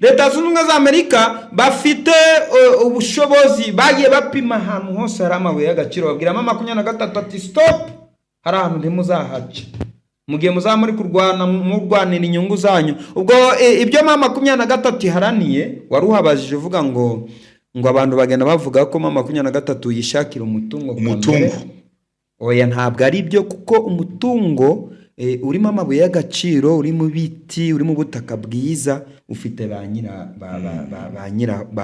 leta zunze ubumwe za Amerika bafite ubushobozi bagiye bapima ahantu hose hari amabuye y'agaciro babwira M23 ati stop hari ahantu ntimuzahaca mugiye muzamuri kurwana murwanira inyungu zanyu. Ubwo ibyo M23 haraniye waruhabajije uvuga ngo abantu bagenda bavuga ko M23 yishakira umutungo. Oya ntabwo ari byo, kuko umutungo urimo amabuye y'agaciro, uri mu biti, uri mu butaka bwiza, ufite ba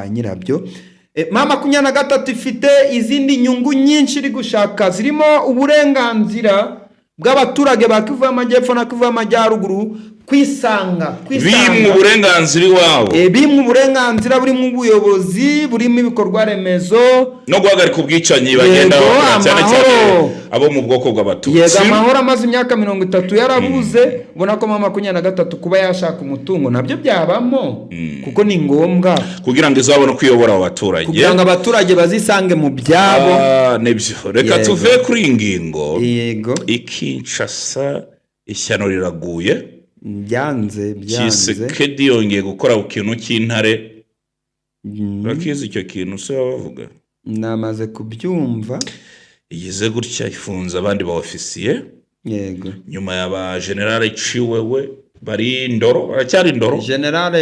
nyirabyo. M23 ifite izindi nyungu nyinshi iri gushaka, zirimo uburenganzira bw'abaturage ba Kivu y'Amajyepfo na Kivu y'Amajyaruguru kwisanga bimwe uburenganzira iwabo, bimwe uburenganzira buri mu buyobozi, burimo ibikorwa remezo no guhagarika ubwicanyi bagenda cyane cyane abo mu bwoko bw'abatutsi. Yega amahoro amaze imyaka 30 yarabuze. Ubona ko M23 kuba yashaka umutungo nabyo byabamo, kuko ni ngombwa kugira ngo izabone kwiyobora abaturage, kugira ngo abaturage bazisange mu byabo. Nebyo reka tuve kuri ingingo. Yego Kinshasa ishyano riraguye, byanze Tshisekedi yongeye gukora ikintu cy'intare. Bakizi icyo kintu se bavuga, namaze kubyumva. Igize gutya ifunze abandi ba ofisiye. Yego nyuma y'aba general Chiwewe bari Ndoro, aracyari Ndoro, General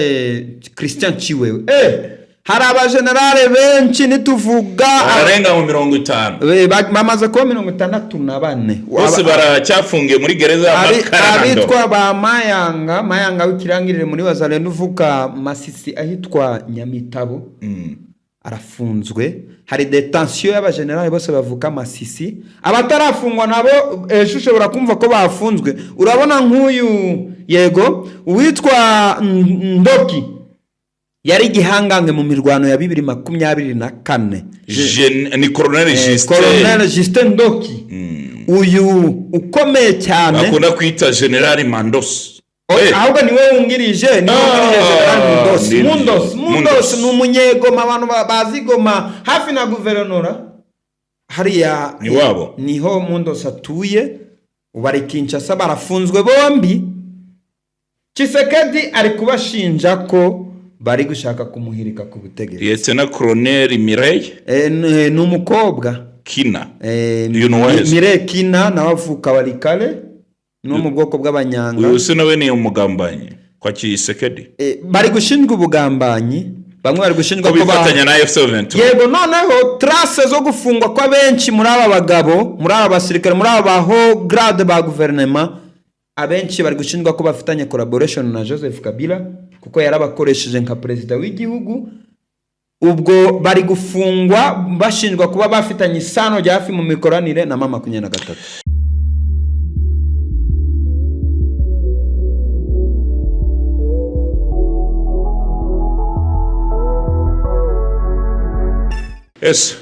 Christian Chiwewe. Hari aba generale benshi nituvuga arenga mu 50 bamaze ko 64 bose baracyafungiye muri gereza y'Amakara. Abitwa ba Mayanga w'ikirangirire muri Wazalendo uvuka Masisi ahitwa Nyamitabo arafunzwe. Hari detention y'aba generale bose bavuka Masisi, abatarafungwa nabo ejo ushobora kumva ko bafunzwe. Urabona nk'uyu yego witwa Ndoki yari gihangange mu mirwano ya 2024. Ni Colonel Justin Ndoki. Uyu ukomeye cyane akunda kwita General Mandos. Ahubwo niwe wungirije Mundos ni umunyegoma, abantu bazigoma hafi na guverinora hariya niwabo, niho Mundos atuye. Ubari Kinshasa barafunzwe bombi. Tshisekedi ari kubashinja ko bari gushaka kumuhirika ku butegetsi. Lieutenant Colonel Mireille ni umukobwa Kina, Mireille Kina nawe avuka Walikale, no mu bwoko bw'Abanyanga. Uyu se nawe ni umugambanyi kwa Tshisekedi. Bari gushinjwa ubugambanyi, bamwe bari gushinjwa ko bifatanya na FC23. Yego noneho trace zo gufungwa kwa benshi muri aba bagabo, muri aba basirikare, muri aba ho grade ba gouvernement, abenshi bari gushinjwa ko bafitanye collaboration na Joseph Kabila, kuko yarabakoresheje nka president w'igihugu. Ubwo bari gufungwa bashinjwa kuba bafitanye isano rya hafi mu mikoranire na M23.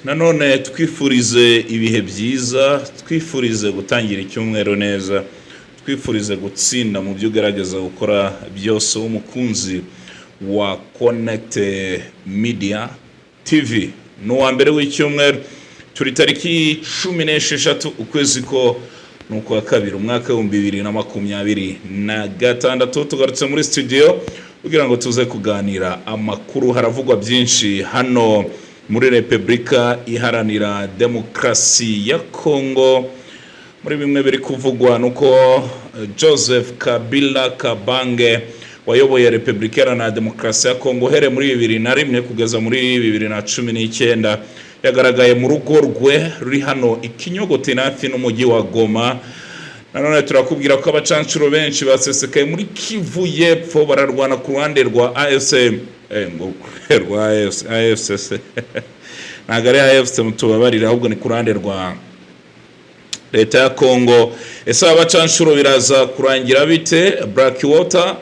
Nanone twifurize ibihe byiza, twifurize gutangira icyumweru neza, twifurize gutsinda mu byo ugerageza gukora byose. Umukunzi wa Connect Media TV n'uwa mbere w'icyumweru, turi tariki 16 ukwezi ko nuko wa kabiri umwaka wa 2026. Tugarutse muri studio kugira ngo tuze kuganira amakuru. Haravugwa byinshi hano muri Repubulika Iharanira Demokarasi ya Kongo. Muri bimwe biri kuvugwa nuko Joseph Kabila Kabange wayoboye Repubulika Iharanira Demokarasi ya Kongo here muri 2001 kugeza muri 2019 yagaragaye mu rugo rwe ruri hano Ikinyogote hafi n'umujyi wa Goma. Nanone turakubwira ko abacancuro benshi basesekaye muri Kivu y'Epfo bararwana ku ruhande rwa AFC rwa AFC nagare AFC mutubabarira, ahubwo ni ku ruhande rwa leta ya Kongo. Ese abacancuro biraza kurangira bite? Blackwater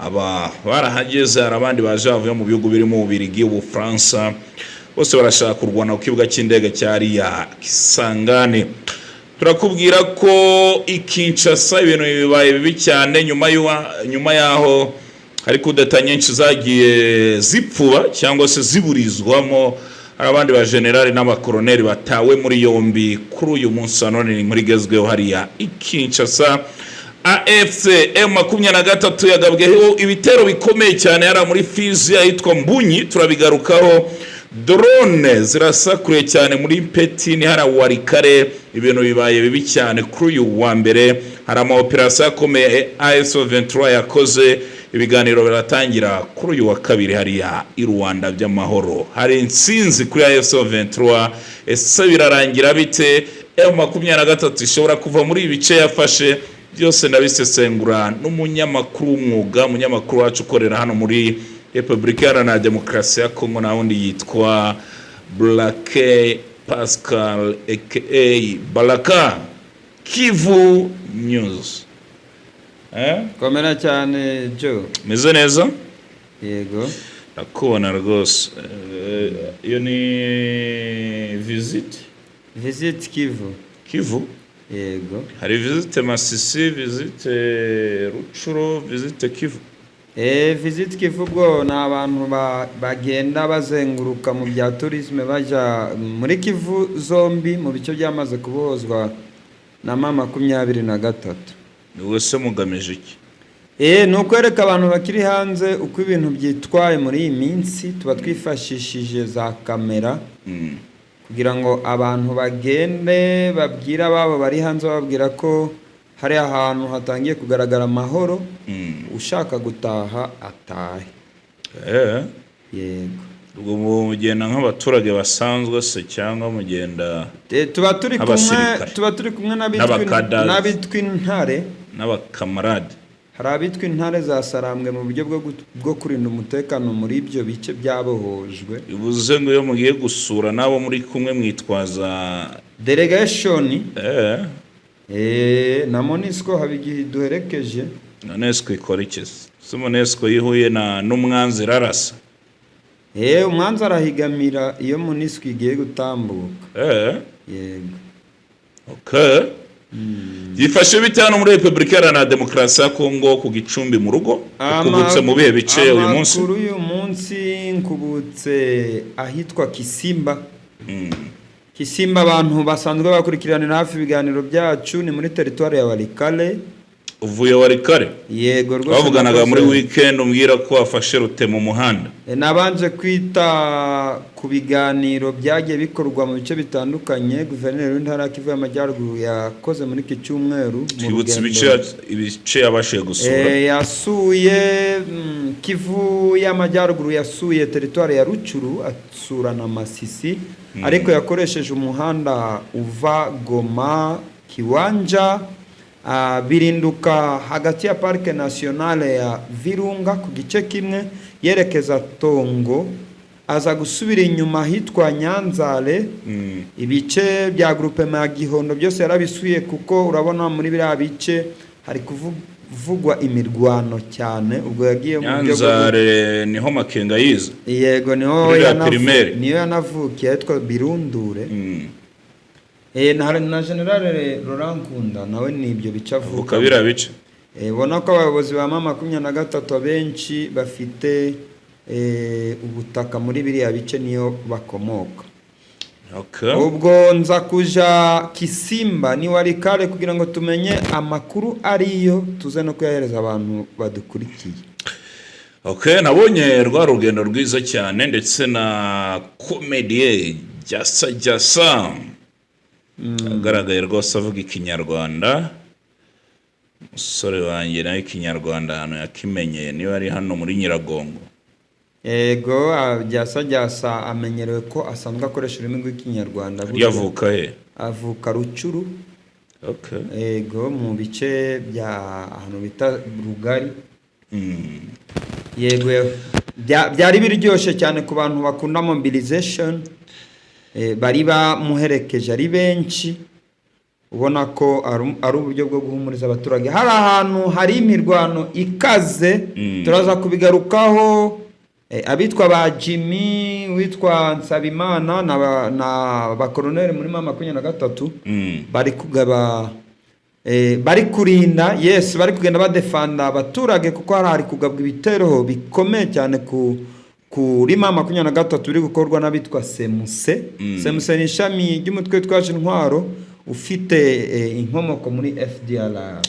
aba barahageze, arabandi baje bavuye mu bihugu birimo Ubirigi, Ubufaransa, bose barashaka kurwana ku kibuga cy'indege cyari ya Kisangani. Turakubwira ko Kinshasa ibintu bibaye bibi cyane nyuma yaho hari kudeta nyinshi zagiye zipfuba cyangwa se ziburizwamo. Abandi ba generali n'abakoroneli batawe muri yombi kuri uyu munsi none muri gezweho hariya Kinshasa. AFC M23 yagabweho ibitero bikomeye cyane yari muri Fizi ahitwa Mbunyi, turabigarukaho. Drone zirasakuriye cyane muri Peti ni hara Warikare, ibintu bibaye bibi cyane kuri uyu wa mbere. Hari ama operation akomeye AFC 23 yakoze, ibiganiro biratangira kuri uyu wa kabiri hariya i Rwanda by'amahoro. Hari insinzi kuri AFC 23, ese birarangira bite? M23 ishobora kuva muri ibice yafashe? Byose ndabisesengura n'umunyamakuru w'umwuga, umunyamakuru wacu ukorera hano muri Repubulika Iharanira Demokarasi ya Kongo, na wundi yitwa Blake Pascal aka Balaka, Kivu News. Komera cyane Joe. Meze neza? Yego. Nakubona rwose. Iyo ni visit Kivu. Kivu? Yego. Hari visit Masisi, visit Ruchuro, visit Kivu. Visit Kivu bwo ni abantu bagenda bazenguruka mu bya tourisme baja muri Kivu zombi mu bice byamaze kubohozwa na M23. Niwe se mugamije iki? Ni ukwereka abantu bakiri hanze uko ibintu byitwaye muri iyi minsi. Tuba twifashishije za kamera kugira ngo abantu bagende babwira babo bari hanze, babwira ko hari ahantu hatangiye kugaragara amahoro, ushaka gutaha atahe. Yego. Ubwo mugenda nk'abaturage basanzwe se cyangwa mugenda tuba turi kumwe n'abitwa intare n'abakamarade? Hari abitwa intare za Sarambwe mu buryo bwo kurinda umutekano muri ibyo bice byabohojwe. Bivuze ngo iyo mugiye gusura nabo muri kumwe mwitwaza delegation na Monisco habigihe duherekeje. Monisco ikora iki? Se Monisco yihuye n'umwanzi rarasa? Umwanzi arahigamira iyo Monisco igiye gutambuka. Yego. Okay. Yifashe bitano muri Repubulika Iharanira Demokarasi ya Kongo ku Gicumbi mu rugo, ukubutse mu bihe bice uyu munsi? Kuri uyu munsi nkubutse ahitwa Kisimba. Kisimba abantu basanzwe bakurikiranira hafi ibiganiro byacu, ni muri territoire ya Warikare. Uvuye Warikare? Yego rwose. Bavuganaga muri weekend umbwira ko afashe rute mu muhanda. Nabanje kwita ku biganiro byagiye bikorwa mu bice bitandukanye. Guverineri w'intara Kivu y'Amajyaruguru yakoze muri iki cyumweru. Twibutse ibice yabashiye gusura. Yasuye Kivu y'Amajyaruguru, yasuye territoire ya Ruchuru, asura na Masisi, ariko yakoresheje umuhanda uva Goma Kiwanja birinduka hagati ya Parike Nationale ya Virunga ku gice kimwe yerekeza Tongo, aza gusubira inyuma hitwa Nyanzale. Ibice bya groupement ya Gihondo byose yarabisuye, kuko urabona muri biriya bice hari kuvugwa imirwano cyane. Ubwo yagiye mu buryo Nyanzale niho Makenga yize. Yego, niyo yanavukiye yitwa Birundure. Na General Laurent Nkunda nawe ni ibyo bice avuka. Ukabira bice. Bona ko abayobozi ba M23 abenshi bafite ubutaka muri biriya bice niyo bakomoka. Okay. Ubwo nza kuja Kisimba ni Warikare kugira ngo tumenye amakuru ariyo, tuze no kuyahereza abantu badukurikiye. Okay, nabonye rwa rugendo rwiza cyane ndetse na comedie Jasa agaragaye rwose avuga ikinyarwanda. Umusore wanjye nawe ikinyarwanda hano yakimenye, niba ari hano muri Nyiragongo. Yego, Jasa amenyerewe ko asanzwe akoresha ururimi rw'ikinyarwanda. Yavuka he? Avuka Ruchuru. Okay. Yego, mu bice bya ahantu bita Rugari. Yego, byari biryoshye cyane ku bantu bakunda mobilization. Bari bamuherekeje ari benshi, ubona ko ari uburyo bwo guhumuriza abaturage. Hari ahantu hari imirwano ikaze, turaza kubigarukaho. Abitwa ba Jimmy, witwa Nsabimana na bakoloneli muri M23 bari kugaba bari kurinda, yes, bari kugenda badefanda abaturage, kuko hari kugabwa ibitero bikomeye cyane kuri M23 biri gukorwa n'abitwa Semuse. Semuse ni ishami ry'umutwe twaje intwaro ufite inkomoko muri FDLR.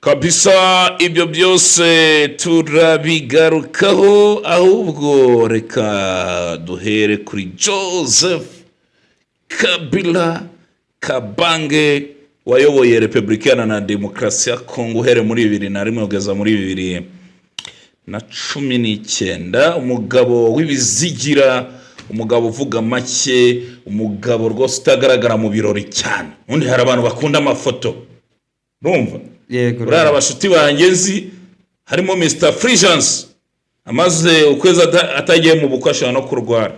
kabisa. Ibyo byose turabigarukaho, ahubwo reka duhere kuri Joseph Kabila Kabange wayoboye Repubulika Iharanira Demokarasi ya Kongo uhere muri 2001 kugeza muri 2019. Umugabo w'ibizigira, umugabo uvuga make, umugabo rwose utagaragara mu birori cyane. Undi hari abantu bakunda amafoto, urumva? Yego. Urara abashuti bangenzi harimo Mr Fulgence amaze ukwezi atagiye mu bukwe ashobora no kurwara.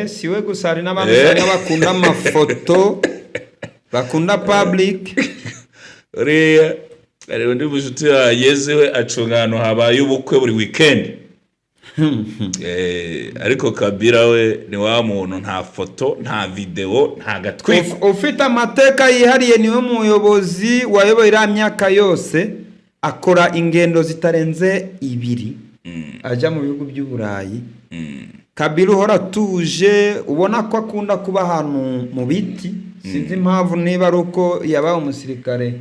Siwe gusa hari n'abantu bakunda amafoto, bakunda public. Uriya ari undi mushuti yagezewe acunga ahantu habaye ubukwe buri weekend. Ariko Kabila we ni wa muntu nta foto, nta video, nta gatwiko. Ufite amateka yihariye, niwe muyobozi wayoboye iriya myaka yose, akora ingendo zitarenze 2 ajya mu bihugu by'Uburayi. Kabila uhora tuje, ubona ko akunda kuba ahantu mu biti. Sinzi impamvu, niba ari uko yabaye umusirikare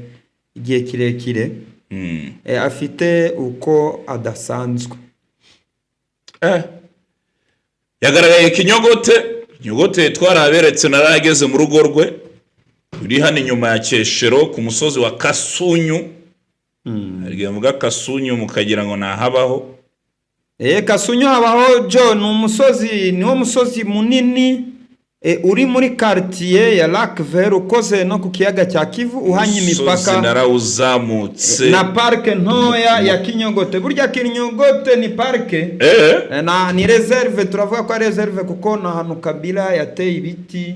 igihe kirekire. Afite uko adasanzwe. Yagaragaye Kinyogote twaraberetse narageze mu rugo rwe uri hano inyuma ya Keshero ku musozi wa Kasunyu. Arigiye muga Kasunyu mukagira ngo nahabaho. Kasunyu habaho Jo, ni umusozi, niwo musozi munini uri muri quartier ya Lac Vert, ukoze no ku kiyaga cya Kivu, uhanye imipaka narawuzamutse na parke ntoya ya Kinyogote. Burya Kinyogote ni parke ni reserve, turavuga ko ari reserve kuko na hano Kabila yateye ibiti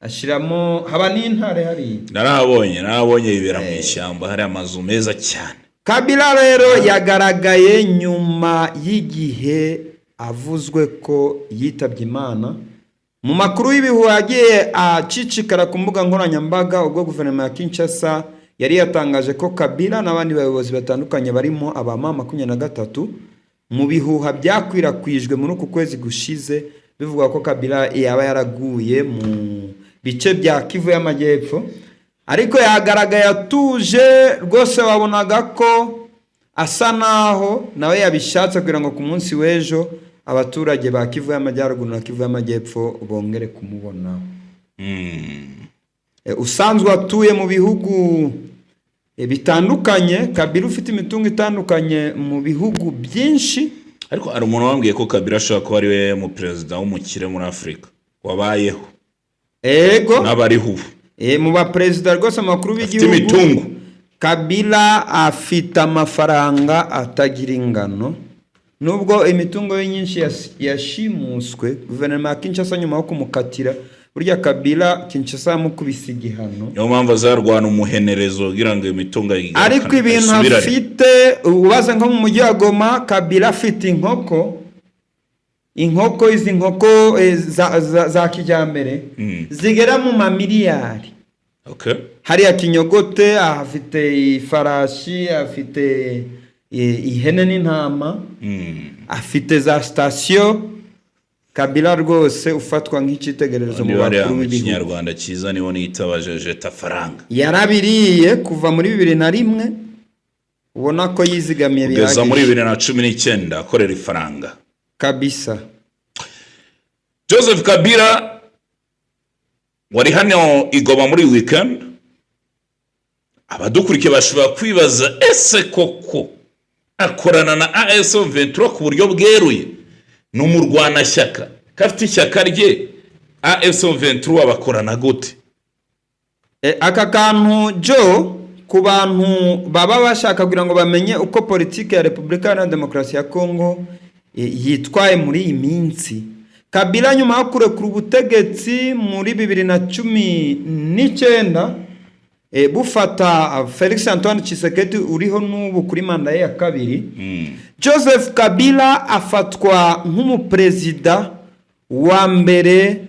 ashiramo, haba n'intare hari. Narabonye ibera mu ishyamba, hari amazu meza cyane. Kabila rero yagaragaye nyuma y'igihe avuzwe ko yitabye Imana. Mu makuru y'ibihuha yagiye acicikara ku mbuga nkoranyambaga, ubwo guverinoma ya Kinshasa yari yatangaje ko Kabila n'abandi bayobozi batandukanye barimo abama 23 mu bihuha byakwirakwijwe muri uku kwezi gushize bivuga ko Kabila yaba yaraguye mu bice bya Kivu y'Amajyepfo. Ariko yagaragaye atuje rwose, wabonaga ko asa naho nawe yabishatse kugira ngo ku munsi w'ejo abaturage ba Kivu y'Amajyaruguru na Kivu y'Amajyepfo bongere kumubona. Usanzwe atuye mu bihugu bitandukanye. Kabila ufite imitungo itandukanye mu bihugu byinshi. Ariko ari umuntu wambwiye ko Kabila ashobora kuba ari we mu president w'umukire muri Afrika wabayeho. Ego n'abariho ubu. Mu ba president rwose amakuru b'igihugu, Kabila afite amafaranga atagira ingano. Nubwo imitungo ye nyinshi yashimuswe, guverinoma ya Kinshasa nyuma yo kumukatira, burya Kabila Kinshasa yamukubise igihano. Yo mpamvu azarwana umuhenerezo kugira ngo imitungo yigarukane. Ariko ibintu afite, ubaze nko mu mujyi wa Goma, Kabila afite inkoko, izi nkoko za kijyambere zigera mu mamiliyari. Hariya Kinyogote afite ifarashi, afite ihene n'intama, afite za station. Kabila rwose ufatwa nk'icitegererezo mu bakuru b'igihugu. Ikinyarwanda cyiza niho nitabajeje tafaranga. Yarabiriye kuva muri 2001, ubona ko yizigamiye bihagije. Kugeza muri 2019 akorera ifaranga. Kabisa. Joseph Kabila wari hano Igoma muri weekend. Abadukurikiye bashobora kwibaza ese koko akorana na AS23 ku buryo bweruye? N'umurwana shyaka kafite ishyaka rye AS23 abakorana gute? Aka kantu Jo, ku bantu baba bashaka kugira ngo bamenye uko politiki ya Repubulika Iharanira Demokarasi ya Kongo yitwaye muri iyi minsi. Kabila nyuma yo kurekura ubutegetsi muri 2019 bufata Felix Antoine Tshisekedi uriho n'ubu kuri manda ye ya kabiri, Joseph Kabila afatwa nk'umuperezida wa mbere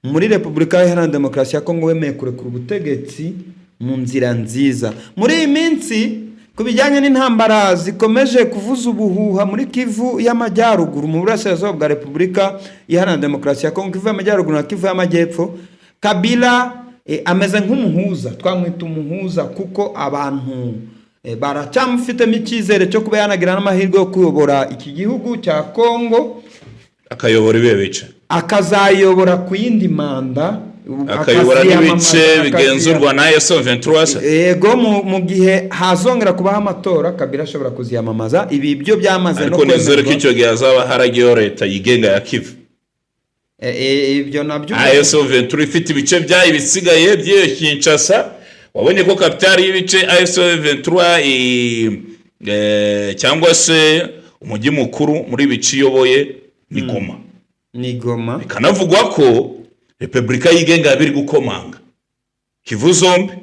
muri Repubulika Iharanira Demokarasi ya Kongo wemeye kurekura ubutegetsi mu nzira nziza. Muri iyi minsi kubijyanye n'intambara zikomeje kuvuza ubuhuha muri Kivu y'Amajyaruguru mu burasirazuba bwa Repubulika Iharanira Demokarasi ya Kongo, Kivu y'Amajyaruguru na Kivu y'Amajyepfo, Kabila ameze nk'umuhuza, twamwita umuhuza kuko abantu baracyamufitemo icyizere cyo kuba yanagira n'amahirwe yo kuyobora iki gihugu cya Kongo, akayobora ibihe bice, akazayobora ku yindi manda, akayobora n'ibice bigenzurwa na M23. Yego, mu gihe hazongera kubaho amatora Kabila ashobora kuziyamamaza. Ibi byo byamaze no kwemerwa, ariko nizere ko icyo gihe hazaba haragiyeho leta yigenga ya Kivu. Ibyo nabyo M23 ifite ibice byayo bisigaye by'iyo Kinshasa. Wabonye ko kapitali y'ibice M23 cyangwa se umujyi mukuru muri bici yoboye ni Goma. Ni Goma. Bikanavugwa ko Repubulika yigenga yabiri gukomanga Kivu zombi.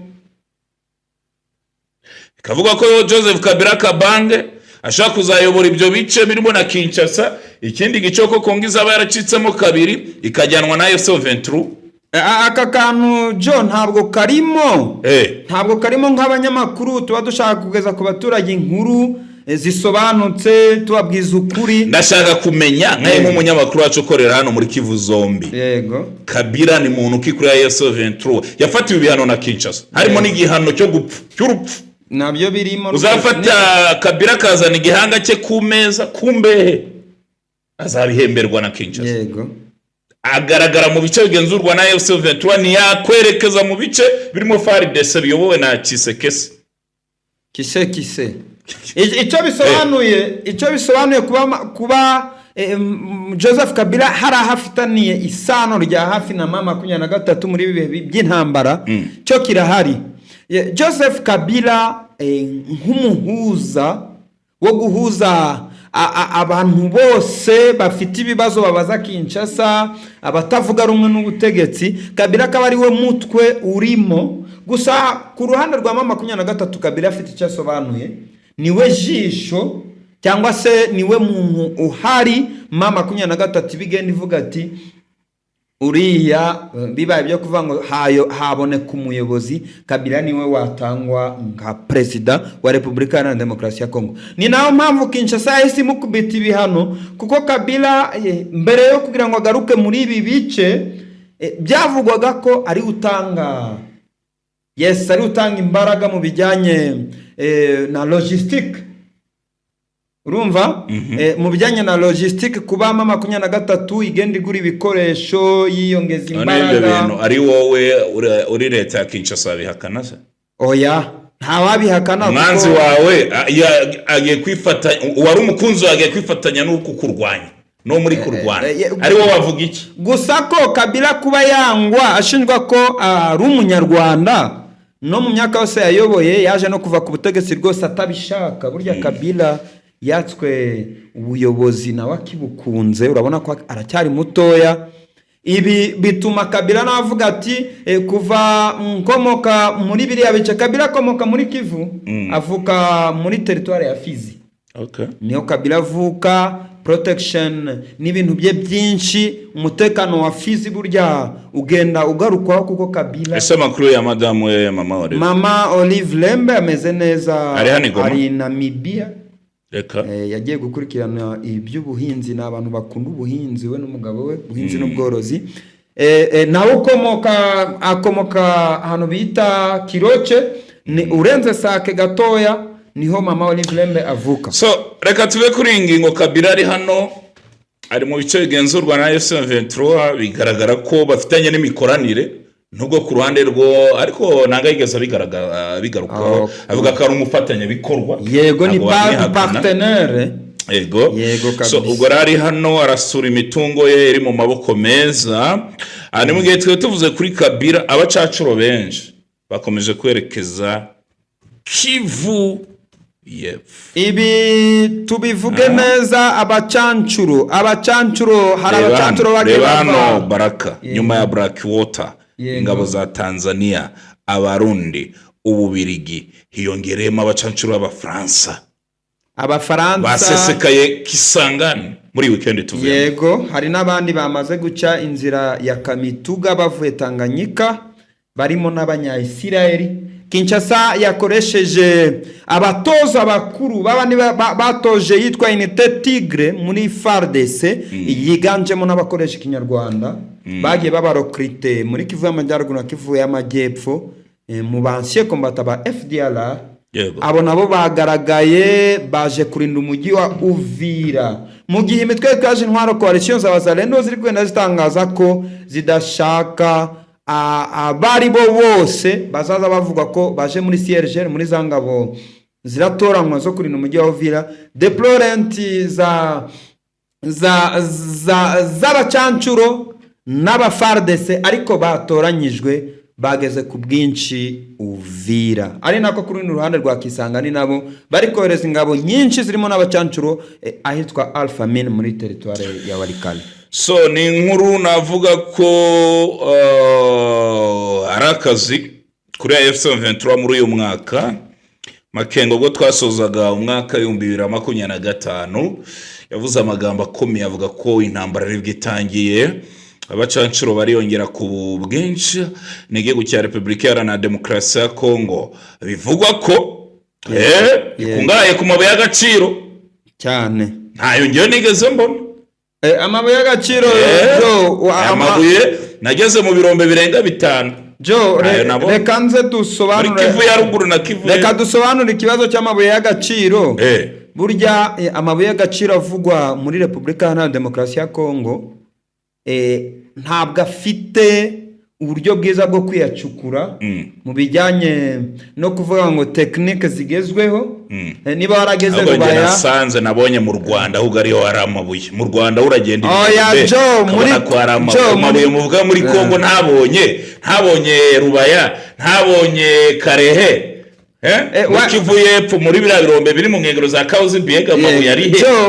Bikavuga ko Joseph Kabila Kabange ashaka kuzayobora ibyo bice birimo na Kinshasa, ikindi gice ko Kongo izaba yaracitsemo kabiri ikajyanwa na M23. Aka kantu John ntabwo karimo nk'abanyamakuru tuba dushaka kugeza ku baturage inkuru zisobanutse tubabwiza ukuri. Ndashaka kumenya nkaye nk'umunyamakuru wacu ukorera hano muri Kivu zombi. Yego. Kabila ni muntu kikurira M23 yafatiwe ibihano na Kinshasa, harimo n'igihano cyo gupfa cy'urupfu. Nabyo birimo. Uzafata Kabila kazana igihanga cye ku meza kumbehe azabihemberwa na Kinshasa. Yego. Agaragara mu bice bigenzurwa na M23, ni yakwerekeza mu bice birimo FARDC biyobowe na Tshisekedi. Kise icyo bisobanuye kuba Joseph Kabila hari ahafitaniye isano rya hafi na mama 23 muri bihe by'intambara, cyo kirahari. Joseph Kabila nk'umuhuza wo guhuza abantu bose bafite ibibazo babaza Kinshasa, abatavuga rumwe n'ubutegetsi, Kabila akaba ari we mutwe urimo. Gusa ku ruhande rwa mama 23 Kabila afite icyo asobanuye, niwe jisho cyangwa se niwe muntu uhari mama 23 bigenda ivuga ati uriya bibaye byo kuvuga ngo haboneka umuyobozi, Kabila niwe watangwa nka president wa Repubulika ya Demokarasi ya Kongo. Ni nayo mpamvu Kinshasa yahise mukubita ibihano, kuko Kabila mbere yo kugira ngo agaruke muri ibi bice byavugwaga ko ari utanga imbaraga mu bijyanye na logistique. Urumva? Mu bijyanye na logistique kuba mama 23 igenda igura ibikoresho yiyongeza imbaraga. Ari wowe uri leta ya Kinshasa bihakana se? Oya, nta wabihakana. Umwanzi wawe agiye kwifatanya, wari umukunzi agiye kwifatanya no kukurwanya no muri kurwana, ari wowe wavuga iki? Gusa ko Kabila kuba yangwa ashinjwa ko ari umunyarwanda, no mu myaka yose yayoboye yaje no kuva ku butegetsi rwose atabishaka. Burya Kabila yatswe ubuyobozi nawe akibukunze, urabona ko aracyari mutoya. Ibi bituma Kabila navuga ati kuva nkomoka muri biriya bice. Kabila akomoka muri Kivu, avuka muri territoire ya Fizi. Okay. Niho Kabila avuka, protection n'ibintu bye byinshi, umutekano wa Fizi burya ugenda ugarukwaho kuko Kabila. Ese makuru ya Mama Olive Lembe ameze neza, ari Namibia. Reka yagiye gukurikirana iby'ubuhinzi n'abantu bakunda ubuhinzi, we n'umugabo we, ubuhinzi n'ubworozi. Nawe akomoka hano bita Kiroche, ni urenze Sake gatoya, niho Mama Olive Lembe avuka. So reka tuve kuri ingingo Kabila ari hano, ari mu bice bigenzurwa na M23, bigaragara ko bafitanye n'imikoranire nubwo ku ruhande rwo, ariko nanga yigeze bigarukaho avuga ko ari umufatanya bikorwa. Yego, ni partenaire. Yego. So ubwo rari hano arasura imitungo ye iri mu maboko meza. Ni mu gihe twe tuvuze kuri Kabila, abacacuro benshi bakomeje kwerekeza Kivu y'Epfo. Ibi tubivuge neza, abacancuro hari abacancuro bagenda Baraka nyuma ya Blackwater, ingabo za Tanzania, Abarundi, Ububirigi, hiyongereyemo abacancuro b'Abafaransa basesekaye Kisangani muri weekend tuvuye. Yego, hari n'abandi bamaze guca inzira ya Kamituga bavuye Tanganyika, barimo n'Abanya-Israeli. Kinshasa yakoresheje abatoza bakuru babandi batoje yitwa Unité Tigre muri FARDC, yiganjemo n'abakoresha Kinyarwanda, bagiye babarokrite muri Kivu y'Amajyaruguru na Kivu y'Amajyepfo, mu bansiye kombata ba FDLR abo nabo bagaragaye baje kurinda umujyi wa Uvira, mu gihe imitwe yitwaje intwaro coalition za Wazalendo ziri kwenda zitangaza ko zidashaka abari bo bose bazaza bavuga ko baje muri CRG muri zangabo ziratoranywa zo kurinda umujyi wa Uvira. Deployment z'abacancuro n'aba FARDC ariko batoranyijwe bageze ku bwinshi Uvira, ari nako kuri ruhande rwa Kisangani nabo bari kohereza ingabo nyinshi zirimo n'abacancuro ahitwa Alpha Mine muri territoire ya Walikale. So ni inkuru navuga ko arakazi kuri FC23 muri uyu mwaka. Makengo ubwo twasozaga umwaka 2025 yavuze amagambo akomeye avuga ko intambara ari bwitangiye, abacancuro bariyongera ku bwinshi n'igihugu cya Repubulika Iharanira Demokarasi ya Kongo, bivugwa ko ikungahaye ku mabuye y'agaciro cyane. Ntayo ngiye nigeze mbona amabuye y'agaciro amabuye nageze mu birombe birenga 5. Reka nze dusobanure Kivu ya ruguru na Kivu. Reka dusobanure ikibazo cy'amabuye y'agaciro. Burya amabuye y'agaciro avugwa muri Repubulika Iharanira Demokarasi ya Kongo ntabwo afite uburyo bwiza bwo kwiyacukura mu bijyanye no kuvuga ngo tekinike zigezweho. Niba warageze Rubaya nasanze nabonye mu Rwanda ahubwo ariho hari amabuye. Mu Rwanda uragenda muri muvuga muri Kongo ntabonye Rubaya, ntabonye Karehe, Kivu y'Epfo muri biriya birombe biri mu nkengero za Kauzi Biega amabuye ari he?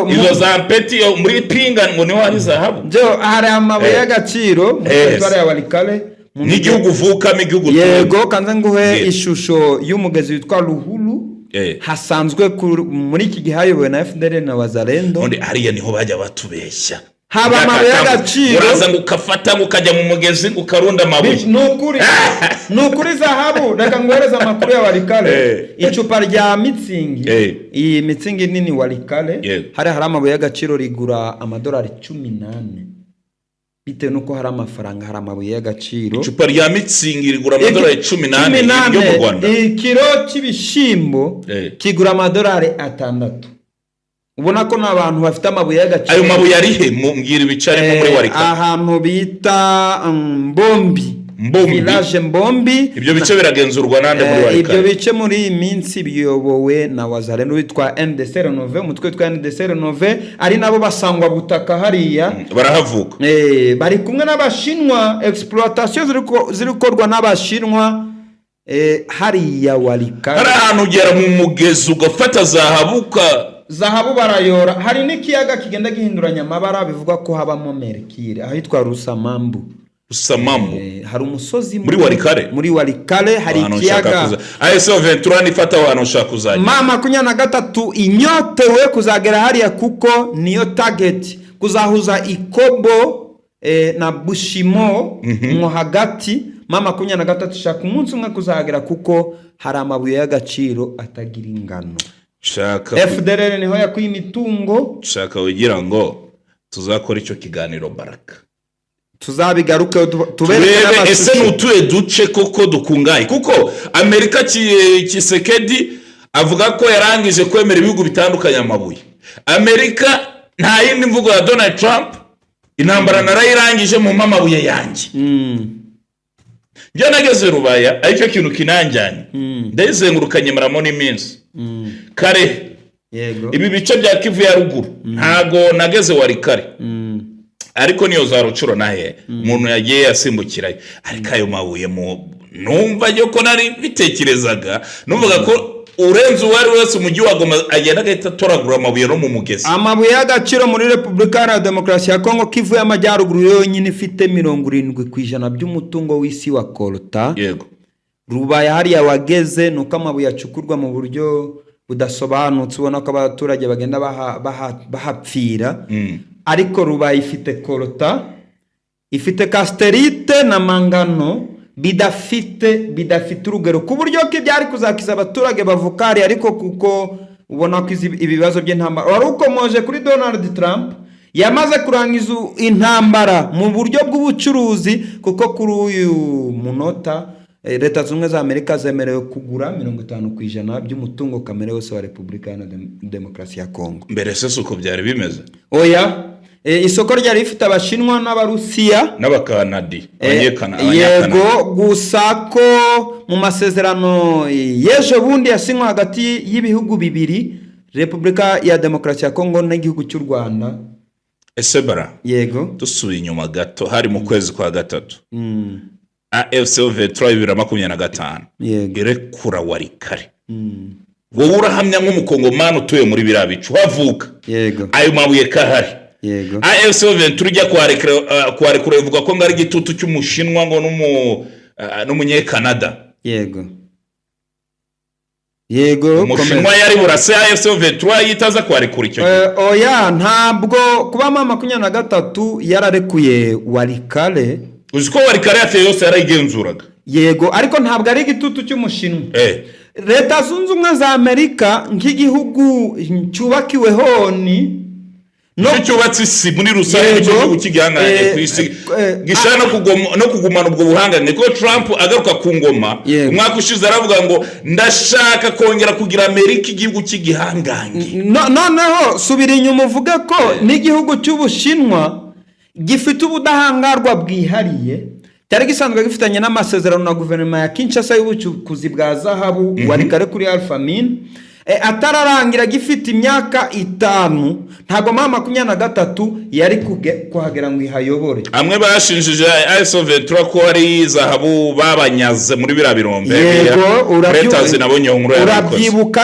Izo za Peti muri Pinga ngo niho hari zahabu. Hari amabuye y'agaciro mu territoire ya Walikale n'igihugu vukamo igihugu. Yego, kanze nguhe ishusho y'umugezi witwa Ruhulu. Hasanzwe muri iki gihe hayobowe na FDL na Wazalendo. None hariya niho bajya batubeshya. Haba amabuye y'agaciro uraza ngukafata ngukajya mu mugezi ngukarunda amabuye. Nukuri zahabu. Reka ngohereza amakuru ya Walikale. Icupa rya Mitsingi, iyi Mitsingi nini Walikale, hari amabuye y'agaciro rigura amadolari 18. Bitewe nuko hari amafaranga, hari amabuye y'agaciro. Icupa rya Mitsingi rigura amadolari 18 yo mu Rwanda. Ikiro cy'ibishimbo kigura amadolari 6. Ubona ko n'abantu bafite amabuye y'agaciro. Ayo mabuye ari he? Mbwira ibicarimo muri Walikale. Ahantu bita Mbombi. Village Mbombi. Ibyo bice biragenzurwa nande muri Walikale? Ibyo bice muri iyi minsi biyobowe na Wazalendo witwa NDC Renove, umutwe witwa NDC Renove, ari nabo basangwa butaka hariya barahavuka. Bari kumwe n'abashinwa, exploitation zirikorwa n'abashinwa hariya Walikale. Hari ahantu ugera mu mugezi ugafata zahabu barayora. Hari n'ikiyaga kigenda gihinduranya amabara bivuga ko habamo mercure ahitwa Rusamambu. Hari umusozi muri Walikale hari ikiyaga. FC23 nifata abantu ushaka kuzajya. Mama 23 inyotewe kuzagera hariya kuko niyo target kuzahuza Ikobo na Bushimo mo hagati. Mama 23 shaka umunsi umwe kuzagera kuko hari amabuye y'agaciro atagira ingano. FDL niho yakuye imitungo. Shaka ugira ngo tuzakora icyo kiganiro Baraka. Tuzabigaruke tubereke ese nutuye duce koko dukungaye kuko Amerika Kisekedi avuga ko yarangije kwemera ibihugu bitandukanye amabuye. Amerika nta yindi mvugo ya Donald Trump, intambara narayirangije mu mamabuye yanjye. Njye nageze Rubaya aricyo kintu kinanjyanye. Ndayizengurukanye maramo n'iminsi. Kare ibi bice bya Kivu ya ruguru ntago nageze Walikale. Ariko niyo za Rucuro nahe umuntu yagiye yasimbukirayo. Ariko ayo mabuye numva yuko nari bitekerezaga, numvaga ko urenze uwari wese umujyi wa Goma agenda agahita toragura amabuye no mu mugezi. Amabuye y'agaciro muri Repubulika Iharanira Demokarasi ya Kongo, Kivu y'Amajyaruguru yonyine ifite 70% by'umutungo w'isi wa Kolta. Yego. Rubaya hariya wageze nuko amabuye acukurwa mu buryo budasobanutse, ubona ko abaturage bagenda bahapfira. Ariko Rubaya ifite Kolta, ifite casterite na mangano bidafite urugero ku buryo ko ibyari kuzakiza abaturage bavukari. Ariko kuko ubona ko ibibazo by'intambara wari ukomoje kuri Donald Trump, yamaze kurangiza intambara mu buryo bw'ubucuruzi, kuko kuri uyu munota leta zunze za Amerika zemerewe kugura 50% by'umutungo kamere wose wa Repubulika ya Demokarasi ya Kongo. Mbere se uko byari bimeze? Oya, isoko ryari rifite Abashinwa n'Abarusiya n'Abakanadi, yego, gusa ko mu masezerano y'ejo bundi yasinywe hagati y'ibihugu bibiri, Repubulika ya Demokarasi ya Kongo n'igihugu cy'u Rwanda. Ese bara, yego, dusubiye inyuma gato, hari mu kwezi kwa gatatu AFC 2025 irekura Walikale. Wowe urahamya nk'umukongomani utuye muri biriya bicu havuka, yego, ayo mabuye kahari, yego, AFC 20 ujya kwarekura ivuga ko ngari igitutu cy'umushinwa ngo n'umunyekanada, yego, yego, umushinwa yari burase AFC 23 yitaza kwarekura icyo oya, ntabwo kuba mama 23 yararekuye Walikale. Uzi ko Walikale yateye yose yarayigenzuraga, yego, ariko ntabwo ari igitutu cy'umushinwa. Leta zunze ubumwe za Amerika nk'igihugu cyubakiwe honi no cyubatse isi muri rusange cyo kigihanganye ku isi gishana no kugumana ubwo buhangane. Ko Trump agaruka ku ngoma umwaka ushize aravuga ngo ndashaka kongera kugira Amerika igihugu cy'igihanganye. Noneho subira inyuma uvuga ko n'igihugu cy'Ubushinwa gifite ubudahangarwa bwihariye cyari gisanzwe gifitanye n'amasezerano na guverinoma ya Kinshasa y'ubucukuzi bwa zahabu Walikale kuri Alpha Mine, atararangira gifite imyaka 5. Ntago mama 23 yari kuhagera ngo ihayobore. Amwe bashinjije AFC 23 ko ari zahabu babanyaze muri bira birombe. Yego, urabyibuka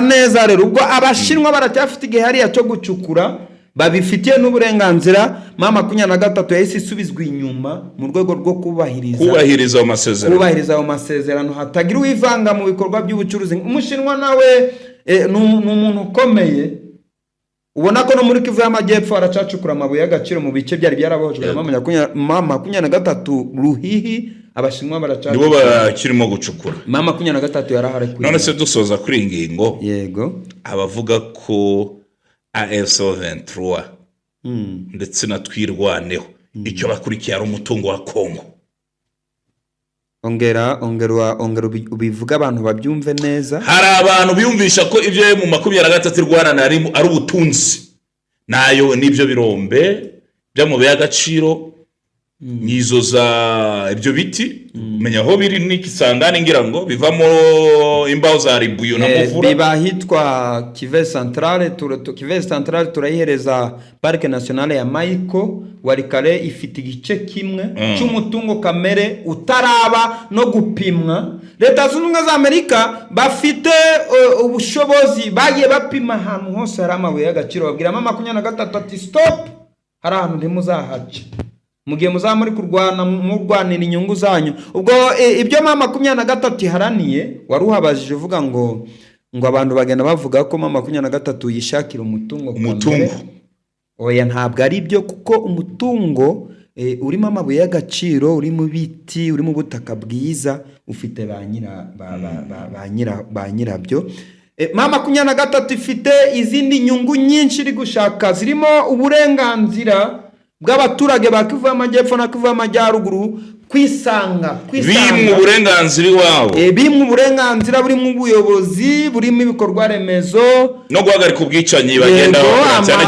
neza rero. Ubwo Abashinwa baracyafite igihari cyo gucukura, babifitiye n'uburenganzira. Mama 23 yahise isubizwa inyuma mu rwego rwo kubahiriza amasezerano hatagira uwivanga mu bikorwa by'ubucuruzi. Umushinwa nawe ni umuntu ukomeye, ubona ko no muri Kivu y'Amajyepfo aracacukura amabuye y'agaciro mu bice byari byarabojwe mama 23 Ruhihi. Abashinwa baracacukura, nibo bakirimo gucukura. Mama 23 yaraharekuye. None se dusoza kuri ingingo, yego, abavuga ko AFC 23 ndetse na Twirwaneho icyo bakurikiye ari umutungo wa Kongo. Ongera ubivuga abantu babyumve neza. Hari abantu biyumvisha ko ibyo mu 23 Rwanda ari ubutunzi, nayo nibyo birombe byamube y'agaciro nizo za ibyo biti menya aho biri n'ikisangane ngira ngo bivamo imbaho za ribuyo na muvura. Biba hitwa Kivu Centrale turayihereza Parc National ya Maiko. Walikale ifite igice kimwe cy'umutungo kamere utaraba no gupimwa. Leta zunze ubumwe za Amerika bafite ubushobozi, bagiye bapima ahantu hose hari amabuye y'agaciro, babwira mama 23 ati stop, hari ahantu ntimuzahaca mugiye muzamuri kurwana murwanira inyungu zanyu. Ubwo ibyo mama 23 iharaniye waruhabajije uvuga ngo abantu bagenda bavuga ko mama 23 yishakira umutungo. Oya, ntabwo ari byo, kuko umutungo urimo amabuye y'agaciro, uri mu biti, uri mu butaka bwiza, ufite ba nyirabyo. Mama 23 ifite izindi nyungu nyinshi iri gushaka, zirimo uburenganzira bw'abaturage ba Kivu y'Amajyepfo na Kivu y'Amajyaruguru kwisanga bimwe uburenganzira wabo, bimwe uburenganzira buri mu buyobozi, buri mu bikorwa remezo no guhagarika ubwicanyi bagenda cyane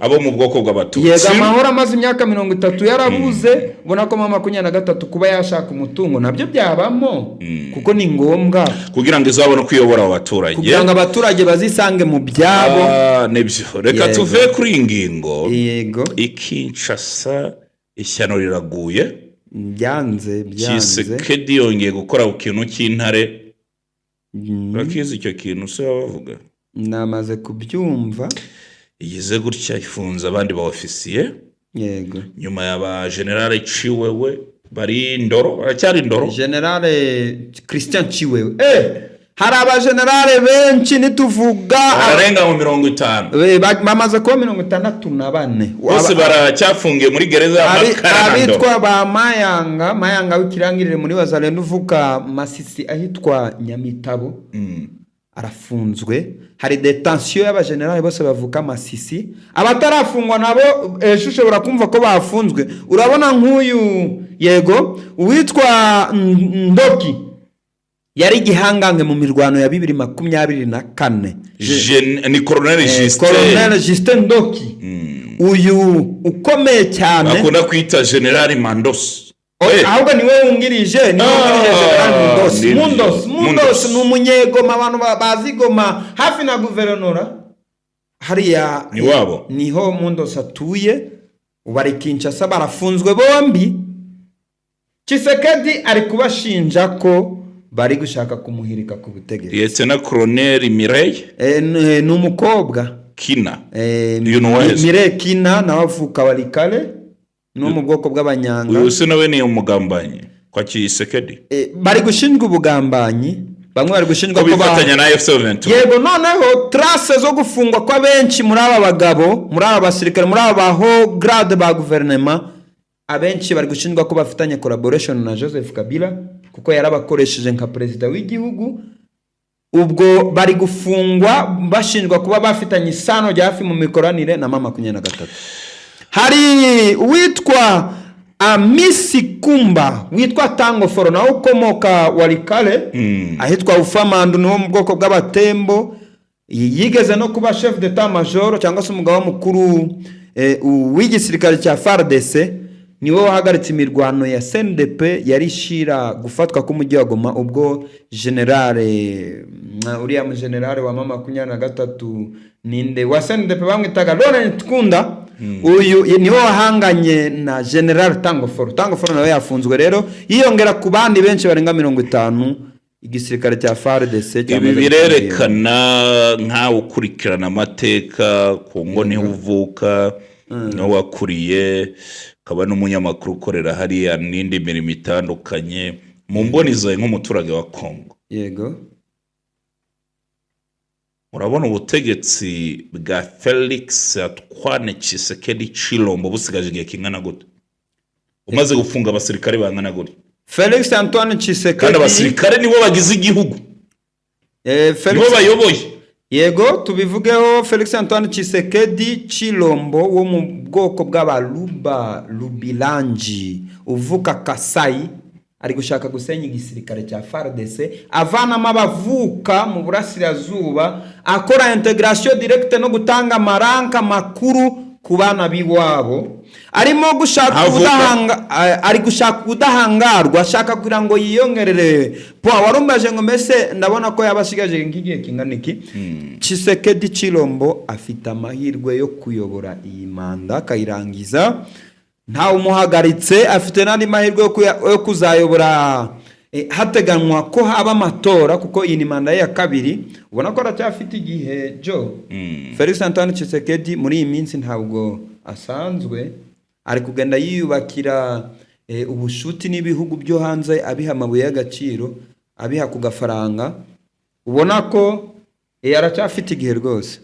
abo mu bwoko bw'abatutsi. Yego, amahoro amaze imyaka 30 yarabuze. Ubona ko mama 23 kuba yashaka umutungo nabyo byabamo, kuko ni ngombwa kugira ngo izabone kwiyobora abaturage, kugira ngo abaturage bazisange mu byabo. Nebyo reka tuve kuri ingingo. Yego, Kinshasa ishyano riraguye, byanze Tshisekedi yongeye gukora ku kintu cy'intare. Urakizi icyo kintu se bavuga? Namaze kubyumva. Igize gutya ifunza abandi ba ofisiye. Yego, nyuma y'aba generale Chiwewe bari Ndoro, baracyari Ndoro. Generale Christian Chiwewe hari aba generale benshi nituvuga arenga mu 50. Bamaze kuba 64 bose baracyafungiye muri gereza ya Makarando. Abitwa ba Mayanga w'ikirangirire muri Wazalendo uvuka Masisi ahitwa Nyamitabo. Arafunzwe. Hari detention y'abagenerale bose bavuka Masisi. Abatarafungwa nabo eshushe barakumva ko bafunzwe. Urabona nk'uyu, yego, uwitwa yari igihangange mu mirwano ya 2024. Ni Colonel Justin. Colonel Justin Ndoki. Uyu ukomeye cyane akunda kwita General Mandos. Ahubwo niwe wungirije General Mundos ni umunyegoma, abantu bazigoma hafi na guverinora hariya niho Mundos atuye. Ubari Kinshasa barafunzwe bombi. Tshisekedi ari kubashinja ko bari gushaka kumuhirika ku butegetsi. Yetse na Colonel Mireille ni umukobwa Kina. Mireille Kina nawe avuka Walikale no mu bwoko bw'abanyanga. Uyu se nawe ni umugambanyi kwa Tshisekedi. Bari gushinjwa ubugambanyi, bamwe bari gushinjwa ko bifatanya na FC23. Yego, noneho trace zo gufungwa kwa benshi muri aba bagabo, muri aba basirikare, muri aba ho grade ba gouvernement, abenshi bari gushinjwa ko bafitanye collaboration na Joseph Kabila kuko yarabakoresheje nka president w'igihugu. Ubwo bari gufungwa bashinjwa kuba bafitanye isano rya hafi mu mikoranire na mama 23. Hari witwa Amisi Kumba, witwa Tango Foro, na ukomoka Walikale, ahitwa Ufamandu, niwo mu bwoko bw'abatembo. Yigeze no kuba chef d'état major cyangwa se umugaba mukuru w'igisirikare cya FARDC. Niwe wahagaritse imirwano ya CNDP yari shira gufatwa k'umujyi wa Goma, ubwo uriya mu generale wa mama 23 ninde wa CNDP bamwitaga Laurent Kunda. Uyu niwe wahanganye na General Tango Foro. Tango Foro nawe yafunzwe rero, yiyongera ku bandi benshi barenga 50 igisirikare cya FARDC. Ibi birerekana nka ukurikirana amateka Kongo niho uvuka, no wakuriye kaba n'umunyamakuru ukorera hariya n'indi mirimo itandukanye mu mboni zawe nk'umuturage wa Kongo. Yego, urabona ubutegetsi bwa Felix Antoine Tshisekedi Tshilombo busigaje igihe kingana gute? Umaze gufunga abasirikare bangana gute? Felix Antoine Tshisekedi kandi abasirikare nibo bagize igihugu, nibo bayoboye. Yego, tubivugeho. Felix Antoine Tshisekedi Tshilombo wo mu bwoko bw'abaluba Lubilanji uvuka Kasai, ari gushaka gusenya igisirikare cya FARDC, avanamo abavuka mu burasirazuba, akora integration directe no gutanga amaranka makuru ku bana biwabo. Arimo gushaka kudahangarwa, ashaka kugira ngo yiyongerere warumbaje ngo mbese ndabona ko yabashigaje ngigiye kinganiki. Tshisekedi Tshilombo afite amahirwe yo kuyobora iyi manda akayirangiza nta umuhagaritse, afite nandi mahirwe yo kuzayobora hateganwa ko haba amatora kuko iyi ni manda ya kabiri. Ubona ko aracyafite igihe Felix Antoine Tshisekedi muri iyi minsi ntabwo asanzwe, ari kugenda yiyubakira ubushuti n'ibihugu byo hanze, abiha amabuye y'agaciro, abiha ku gafaranga. Ubona ko aracyafite igihe rwose.